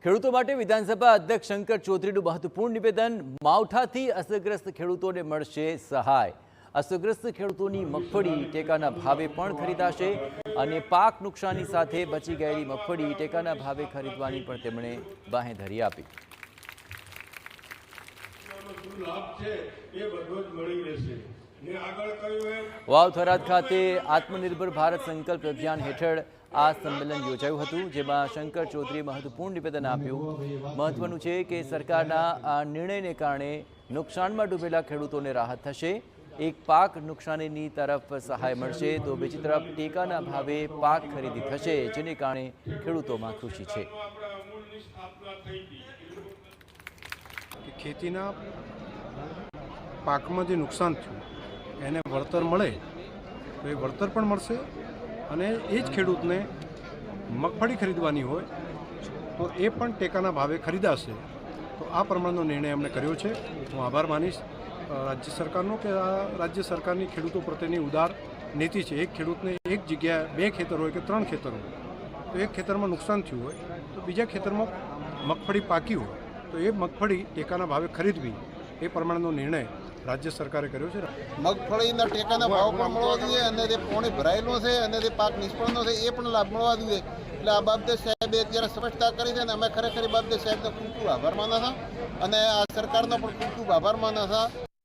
ખેડૂતો માટે વિધાનસભા અધ્યક્ષ શંકર ચૌધરીનું મહત્વપૂર્ણ નિવેદન। માવઠાથી અસરગ્રસ્ત ખેડૂતોને મળશે સહાય। અસરગ્રસ્ત ખેડૂતોની મગફળી ટેકાના ભાવે પણ ખરીદાશે અને પાક નુકસાની સાથે બચી ગયેલી મગફળી ટેકાના ભાવે ખરીદવાની પણ તેમણે બાંહેધરી આપી। વાવ થરાદ ખાતે આત્મનિર્ભર ભારત સંકલ્પ અભિયાન હેઠળ આ સંમેલન યોજાયું હતું, જેમાં શંકર ચૌધરીએ મહત્વપૂર્ણ નિવેદન આપ્યું। મહત્વનું છે કે સરકારના આ નિર્ણયને કારણે નુકસાનમાં ડૂબેલા ખેડૂતોને રાહત થશે। એક પાક નુકસાનીની તરફ સહાય મળશે તો બીજી તરફ ટેકાના ભાવે પાક ખરીદી થશે, જેને કારણે ખેડૂતોમાં ખુશી છે। ખેતીના પાકમાં જે નુકસાન થયું એને વળતર મળે તો એ વળતર પણ મળશે અને એ જ ખેડૂતને મગફળી ખરીદવાની હોય તો એ પણ ટેકાના ભાવે ખરીદાશે। તો આ પ્રમાણનો નિર્ણય અમને કર્યો છે। હું આભાર માનીશ રાજ્ય સરકારનો કે આ રાજ્ય સરકારની ખેડૂતો પ્રત્યેની ઉદાર નીતિ છે। એક ખેડૂતને એક જગ્યાએ 2 ખેતર હોય કે 3 ખેતર હોય તો એક ખેતરમાં નુકસાન થયું હોય તો બીજા ખેતરમાં મગફળી પાકી હોય તો એ મગફળી ટેકાના ભાવે ખરીદવી એ પ્રમાણનો નિર્ણય રાજ્ય સરકારે કર્યો છે। મગફળીના ટેકાના ભાવ પણ મળવા જોઈએ અને તે પોણી ભરાયેલો છે અને તે પાક નિષ્ફળનો છે એ પણ લાભ મળવા જોઈએ। એટલે આ બાબતે સાહેબે અત્યારે સ્પષ્ટતા કરી છે અને અમે ખરેખર બાબતે સાહેબનો ખૂબ ખૂબ આભાર માનો છે અને આ સરકારનો પણ ખૂબ ખૂબ આભાર માનો છે।